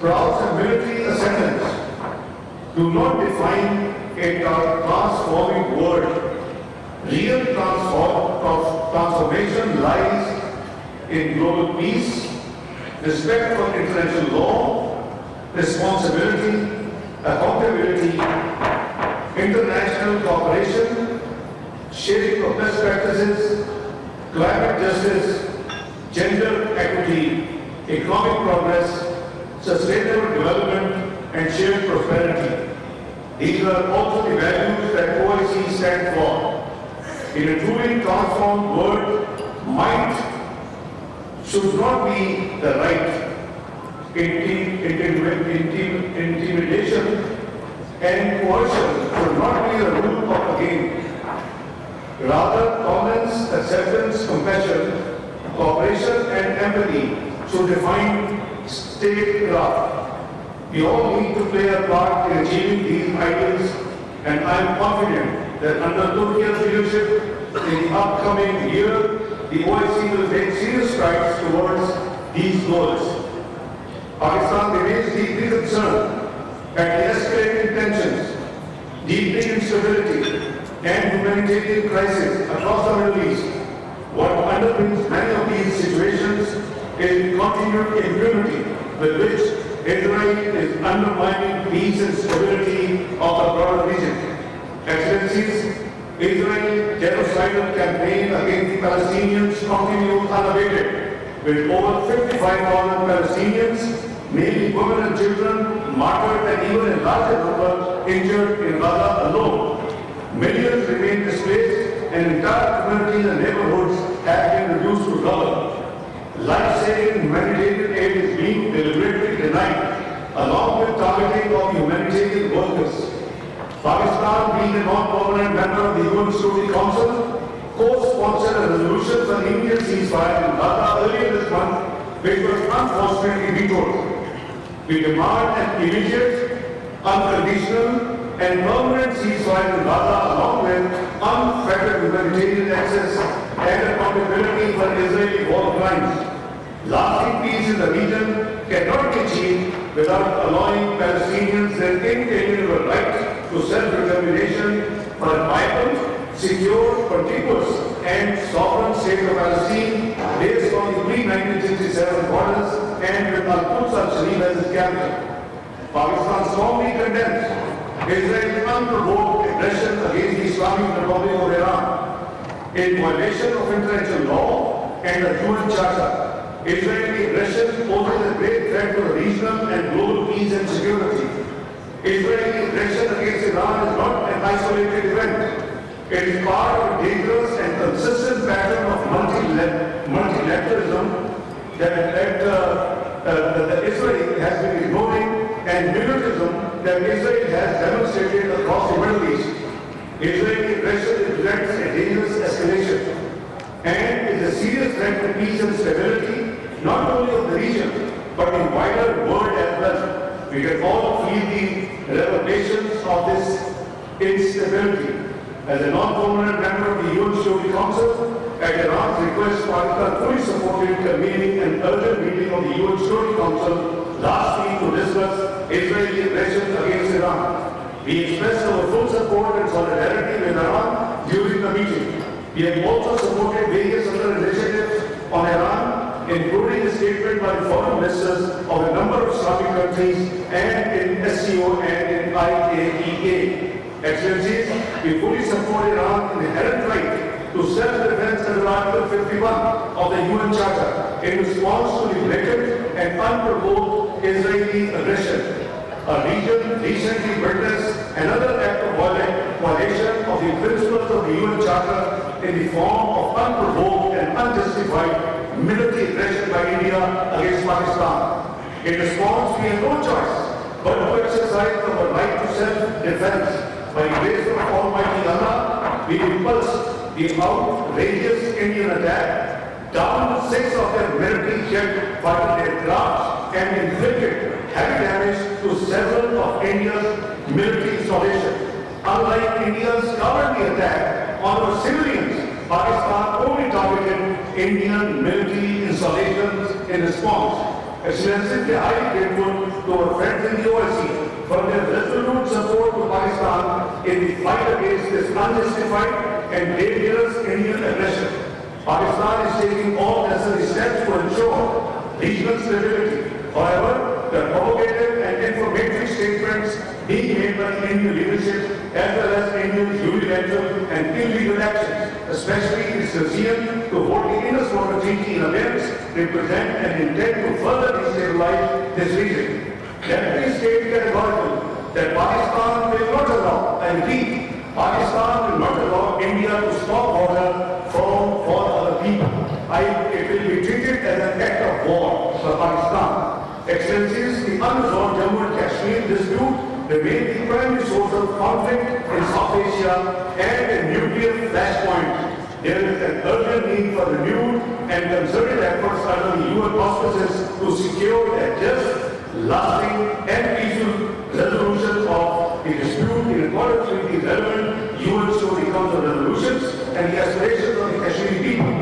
crowds and military ascendants do not define a transforming world. Real transformation lies in global peace, respect for international law, responsibility, accountability, international cooperation, sharing of best practices, climate justice, gender equity, economic progress, sustainable development, and shared prosperity. These are also the values that OIC stands for. In a truly transformed world, might should not be the right. Intimidation and coercion should not be the rule of the game. Rather, tolerance, acceptance, compassion, cooperation, and empathy should define statecraft. We all need to play a part in achieving these ideals, and I am confident that under Turkey's leadership in the upcoming year, the OIC will take serious strides towards these goals. Pakistan remains deeply concerned at the escalating tensions, deepening instability, and humanitarian crisis across the Middle East. What underpins many of these situations is continued impunity with which Israel is undermining peace and stability of the broader region. Excellencies, Israel's genocidal campaign against the Palestinians continues unabated, with over 55,000 Palestinians, mainly women and children, martyred and even a larger number injured in Gaza alone. Millions remain displaced and entire communities and neighborhoods have been reduced to rubble. Life-saving humanitarian aid is being deliberately denied, along with targeting of humanitarian workers. Pakistan, being a non-permanent member of the UN Security Council, co-sponsored a resolution for immediate ceasefire in Gaza earlier this month, which was unfortunately vetoed. We demand an immediate, unconditional, and permanent ceasefire in Gaza, along with unfettered humanitarian access and accountability for Israeli war crimes. Lasting peace in the region cannot be achieved without allowing Palestinians their inalienable right to self-determination for a vibrant, secure, contiguous, and sovereign state of Palestine based on the pre-1967 borders and with Al-Quds al-Sharif as its capital. Pakistan strongly condemns Israel's unprovoked aggression against the Islamic Republic of Iran in violation of international law and the UN Charter. Israeli aggression poses a great threat to the regional and global peace and security. Israeli aggression against Iran is not an isolated event. It is part of a dangerous and consistent pattern of multilateralism that Israel has been ignoring, and militarism that Israel has demonstrated across the Middle East. Israeli aggression reflects a dangerous escalation and is a serious threat to peace and stability, not only of the region, but in the wider world as well. We can all feel the reverberations of this instability. As a non-permanent member of the UN Security Council, at Iran's request, Pakistan fully supported convening an urgent meeting of the UN Security Council last week to discuss Israeli aggression against Iran. We expressed our full support and solidarity with Iran during the meeting. We have also supported various other initiatives on Iran, including a statement by the foreign ministers of a number of Islamic countries and in SCO and in IAEA. Excellencies, we fully support Iran's inherent right to self-defense under Article 51 of the UN Charter in response to the blatant and unprovoked Israeli aggression. Our region recently witnessed another act of violation of the principles of the UN Charter in the form of unprovoked and unjustified military aggression by India against Pakistan. In response, we have no choice but to exercise our right to self-defense. By grace of Almighty Allah, we repulsed the outrageous Indian attack, downed 6 of their military jet fighter aircraft, and inflicted heavy damage to several of India's military installations. Unlike India's cowardly attack on our civilians, Pakistan only targeted Indian military installations in response. Excellencies, we are highly grateful to against this unjustified and dangerous Indian aggression. Pakistan is taking all necessary steps to ensure regional stability. However, the provocative and informative statements being made by the Indian leadership as well as India's unilateral and illegal actions, especially its refusal to vote the Indus Water Treaty in abeyance, represent an intent to further destabilize this region. Let me state categorically that Pakistan will not allow, I repeat, Pakistan will not allow India to stop water for other people. It will be treated as an act of war for Pakistan. Excellencies, the unresolved Jammu and Kashmir dispute remains the primary source of conflict in South Asia and a nuclear flashpoint. There is an urgent need for renewed and concerted efforts under the UN auspices to secure a just, lasting and peaceful resolution of the dispute in accordance with the relevant UN Security Council resolutions and the aspirations of the Kashmiri people.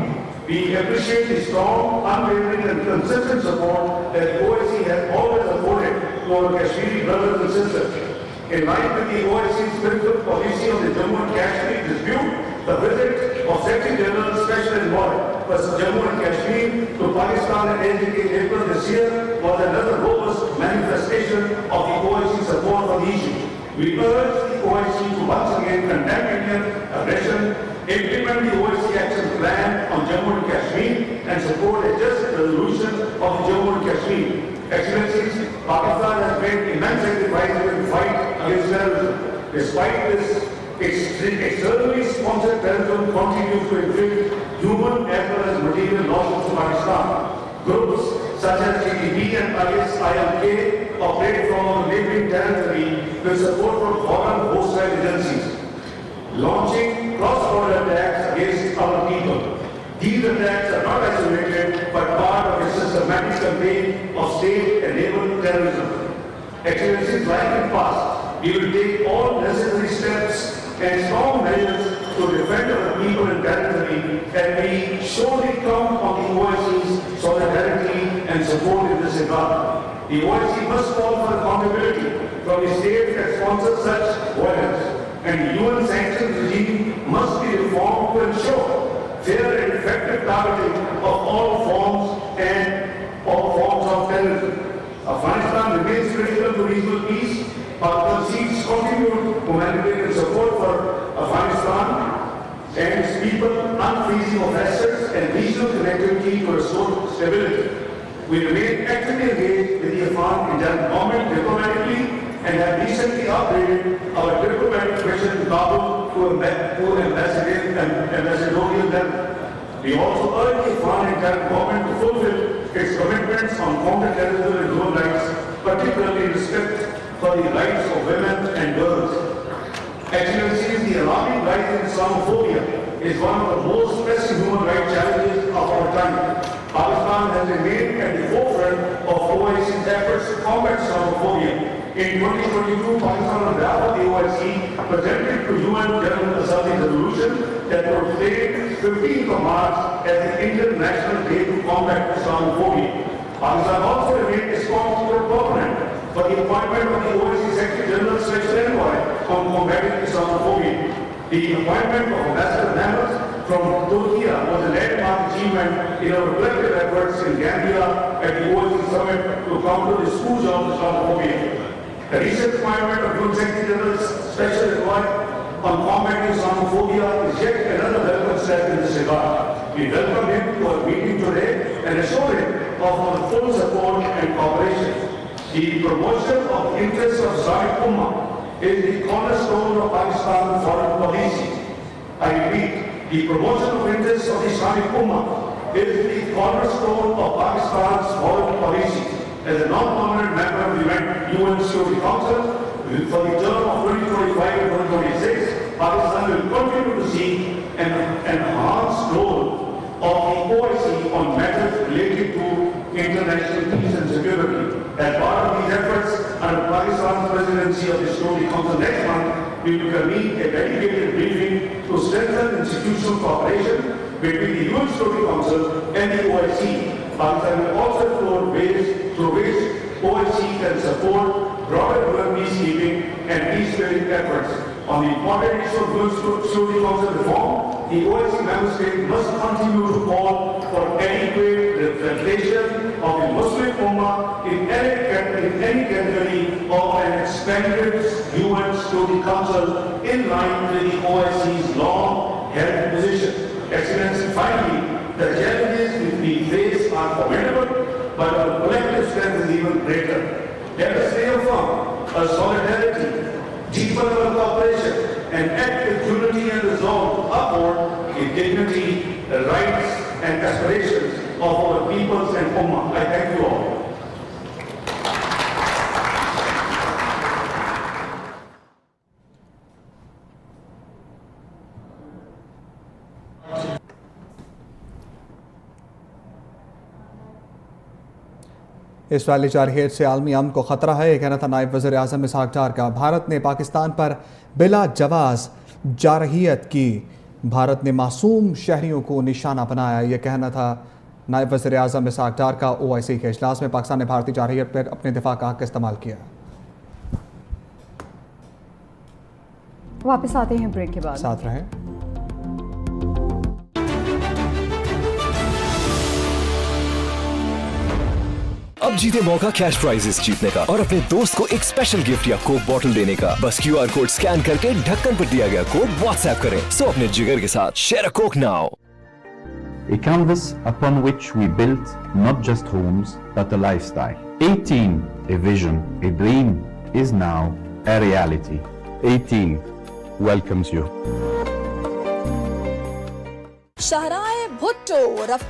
We appreciate the strong, unwavering and consistent support that the OIC has always afforded to our Kashmiri brothers and sisters. In line with the OIC's spiritual policy on the Jammu and Kashmir dispute, the visit of Secretary General Special Envoy for Jammu and Kashmir to Pakistan and NJK in April this year was another robust manifestation of the OIC support for the issue. We urge the OIC to once again condemn Indian aggression, implement the OIC action plan on Jammu and Kashmir, and support a just resolution of the Jammu and Kashmir. Excellencies, Pakistan has made immense sacrifices in the fight against terrorism. Despite this, externally sponsored terrorism continues to inflict human as well as material losses to Pakistan. Groups such as TTP and ISILK operate from our neighboring territory with support from foreign hostile agencies, launching cross-border attacks against our people. These attacks are not isolated but part of a systematic campaign of state-enabled terrorism. Excellencies, like in past, we will take all necessary steps and strong measures to defend our people and territory, and we surely count on the OIC's solidarity and support in this regard. The OIC must call for accountability from the states that sponsor such violence, and the UN sanctions regime must be reformed to ensure fair and effective targeting of all forms of terrorism. Afghanistan remains critical to regional peace. Our concedes continued humanitarian support for Afghanistan and its people, unfreezing of assets and regional connectivity to restore stability. We remain actively engaged with the Afghan government diplomatically and have recently upgraded our diplomatic mission to Kabul to ambassadorial level. We also urge the Afghan government to fulfill its commitments on counter-terrorism and human rights, particularly respect for the rights of women and girls. Excellencies, the alarming rise in Islamophobia is one of the most pressing human rights challenges of our time. Pakistan has remained at the forefront of OIC's efforts to combat Islamophobia. In 2022, Pakistan, on behalf of the OIC, presented to UN General Assembly resolution that proclaimed 15th of March as the International Day to Combat Islamophobia. Pakistan also remained a strong proponent for the appointment of the OIC Secretary General Special Envoy on combating Islamophobia. The appointment of Ambassador Nahas from Turkey was a landmark achievement in our collective efforts in Gambia at the OIC Summit to counter the scourge of Islamophobia. The recent appointment of UN Secretary General's Special Envoy on combating Islamophobia is yet another welcome step in this regard. We welcome him to our meeting today and assure him of our full support and cooperation. The promotion of the interests of Islamic Ummah is the cornerstone of Pakistan's foreign policy. I repeat, the promotion of interests of the Islamic Ummah is the cornerstone of Pakistan's foreign policy. As a non-permanent member of the UN Security Council, for the term of 2025 and 2026, Pakistan will continue to seek an enhanced role of the OIC on matters related to international peace and security. As part of these efforts, under Pakistan's presidency of the Security Council next month, we will convene a dedicated briefing to strengthen institutional cooperation between the UN Security Council and the OIC. Pakistan will also explore ways through which OIC can support broader UN peacekeeping and peace-building efforts. On the important issue of World Security Council reform, the OIC member states must continue to call for adequate representation of the Muslim Ummah in any category of an expanded UN Security Council in line with the OIC's long-held position. Excellency, finally, the challenges which we face are formidable, but our collective strength is even greater. Let us reaffirm our solidarity, deepen our cooperation, and act with unity and resolve to uphold the dignity, the rights, and aspirations of our peoples and Ummah. I thank you all. इस वाली जारहियत से आलमी अमन को ख़तरा है, यह कहना था नायब वज़ीर आज़म इसहाक़ डार का। भारत ने पाकिस्तान पर बिला जवाज़ जारहियत की, भारत ने मासूम शहरियों को निशाना बनाया, यह कहना था नायब वज़ीर आज़म इसहाक़ डार का। OIC के इजलास में पाकिस्तान ने भारतीय जारहियत पर अपने दिफा का हक़ इस्तेमाल किया। वापस आते हैं ब्रेक के बाद, साथ रहें। अब जीते मौका कैश प्राइजेस जीतने का और अपने दोस्त को एक स्पेशल गिफ्ट या कोक बॉटल देने का। बस QR कोड स्कैन करके ढक्कन पर दिया गया कोड WhatsApp करें। सो अपने जिगर के साथ share a Coke now. A canvas upon which we built not just homes but a lifestyle. 18, a vision, a dream is now a reality. 18 welcomes you. शाहराए Bhutto